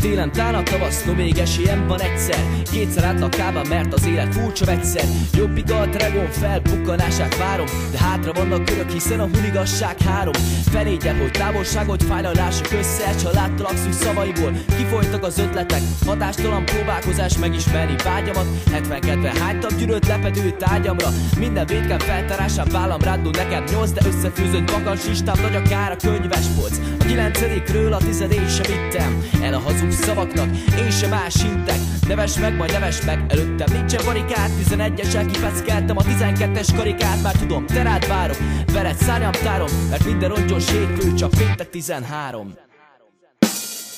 Télen tán a tavasz, no még esélyem van egyszer. Kétszer átlakában, mert az élet furcsa vegyszer. Jobbik a dragon felbukkanását várom, de hátra vannak körök, hiszen a huligasság három. Fenégyebb, hogy távolságot fájlalások össze. Családtalan szűk szavaiból kifolytak az ötletek. Hatástalan próbálkozás megismerni vágyamat. 72 hánytam gyűrött lepedő tárgyamra. Minden vétkem feltárásán vállam rád, nekem 8, de összefűzött bakancs listám, nagy akár a könyvespolc. A 9-ről a 10-ét sem vittem el a hazug szavaknak, én sem más hintek. Nevess meg, majd nevess meg, előttem nincsen barikát. 11-esel kifeckeltem a 12-es karikát. Már tudom, te rád várok, veled szárnyam tárom, mert minden rongyos hétfő, csak péntek 13.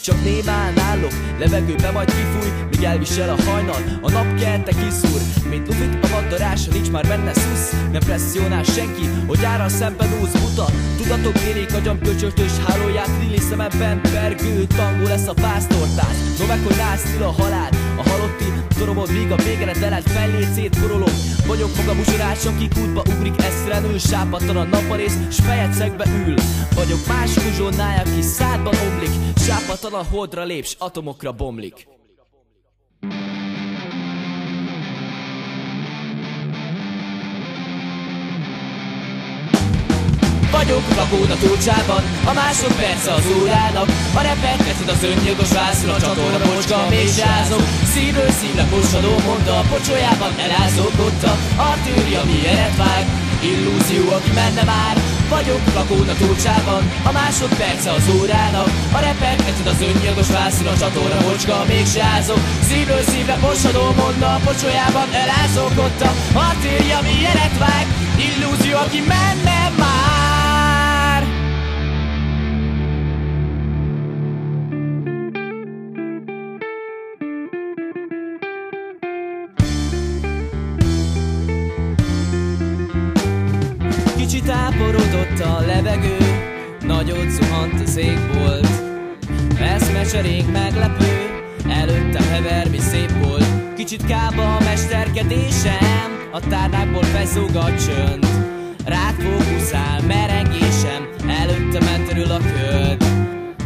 Csak némán állok, levegőbe majd kifúj, míg elvisel a hajnal, a napkelte kiszúr. Mint lufit a vaddarása, nincs már benne szusz. Nem presszionál senki, hogy ára szemben úsz buta. Tudatok érik agyam köcsöstös hálóját, lili szememben pergő tangó lesz a pásztortász. No meg, hogy rásztil a halál, a halotti doromod, míg a végre delelt fellét szétporolom. Vagyok maga buzsorás, aki kútba ugrik esztelenül, sápadtan a naparész, s fejecekbe ül. Vagyok más uzsonnája, aki szádban omlik, sápadtan a holdra lép, s atomokra bomlik. Vagyok vakón a túlcsában, a másodperce az órának. A repet kezded az öngyilkos vászon, a csatorna bocska, még sázok. Szívről szívre possadó monda, a pocsolyában elázódott a artőria, miért vág. Illúzió, aki menne már. Vagyok vakón a túlcsában, a másodperce az órának. A repet kezded az öngyilkos vászon, a csatorna bocska, még sázok. Szívről szívre possadó monda, a pocsolyában elázódott a artőria, miért vág. Illúzió, aki menne már. Kicsit áporodott a levegő, nagyot zuhant az égbolt. Eszmecserénk meglepő, előttem hever, mi szép volt. Kicsit kába a mesterkedésem, a tárnákból bezúg a csönd. Rád fókuszál merengésem, előttem elterül a köd.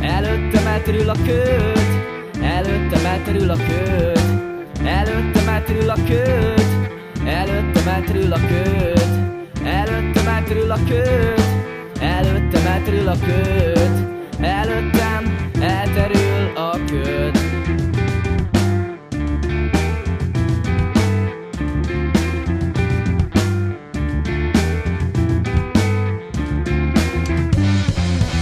Előttem elterül a köd, előttem elterül a köd. Előttem elterül a köd, előttem elterül a köd. Előttem elterül a köd, előttem elterül a köd. Előttem elterül a köd.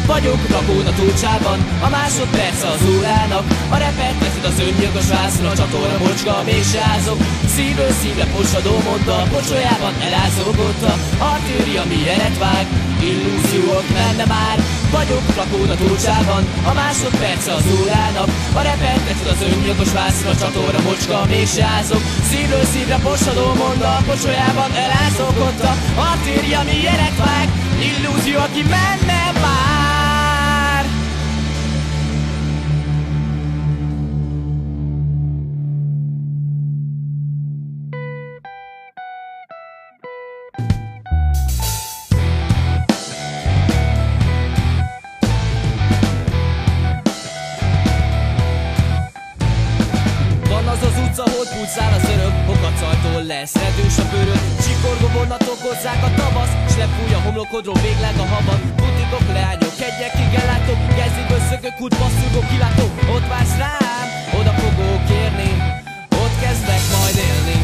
Vagyok vakón a túlcsában, a másodperce az órának. A repet kezded az öngyilkos vászon, a csatorna bocska, még sázok. Szívről szívre possadó monda, a pocsolyában elázódott a artőria, miért vág. Illúziók menne már. Vagyok vakón a túlcsában, a másodperce az órának. A repet kezded az öngyilkos vászon, a csatorna bocska, még sázok. Szívről szívre possadó monda, a pocsolyában elázódott a artőria, miért vág. Illúzió, aki menne már. Ahol pulszál az örök, hokacajtól lesz redős a bőröd. Csikorgó vonatok hozzák a tavasz, s lepúj a homlokodról végleg a havat. Butikok, leányok, kegyekig ellátok, kezdjéből szökök, út passzulgó kilátok. Ott vársz rám, oda fogok érni, ott kezdek majd élni.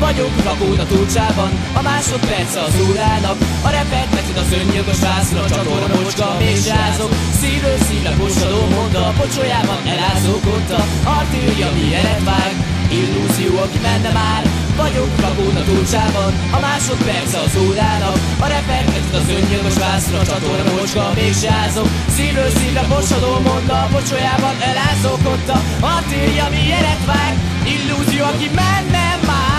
Vagyok vakón a túlcsában, a másodperce az órának. A repet megted az öngyilkos vászon, a csatorna bocska, még sázok. Szívről szívre possadó monda, a pocsolyában elázódott a artőria, miért vág. Illúzió, aki menne már. Vagyok vakón a túlcsában, a másodperce az órának. A repet megted az öngyilkos vászra, a csatorna mocska, mégse ázok. Szívről szívre posadó monda, a pocsolyában elázok. Ott a artéria, mi élet vág, illúzió, aki menne már.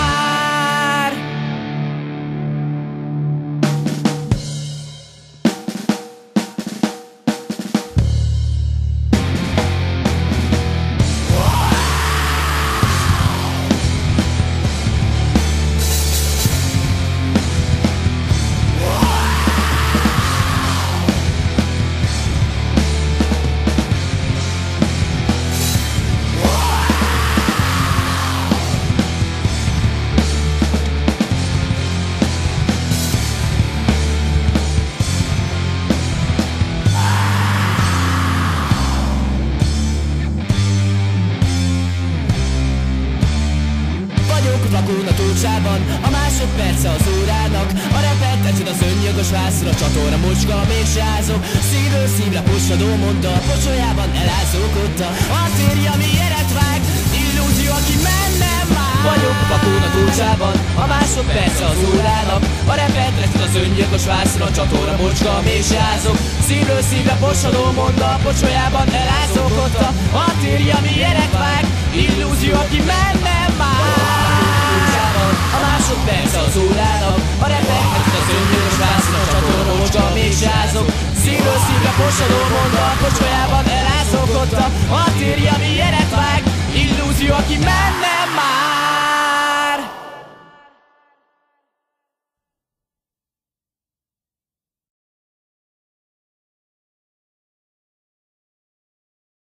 Lakón a túlcsában, a másodperce az órának. A repet ecsid az öngyilkos vászra, a csatorna mocska, mégse ázok. Szívről szívre posadó monda, a pocsolyában elázok. Ott a artéria, mi élet vág, illúzió, aki menne már. Vagyok lakón a túlcsában, a másodperce az órának. A repet ecsid az öngyilkos vászra, a csatorna mocska, mégse ázok. Szívről szívre posadó monda, a pocsolyában elázok. Ott a artéria, mi élet vág, illúzió, aki menne már. A másodperce az órának, a repeghet az öngyilkos vászra, a csatorna mocska, mégse ázok. Szívről szívre posadó monda, a pocsolyában elázok. Ott a artéria, mi élet vág,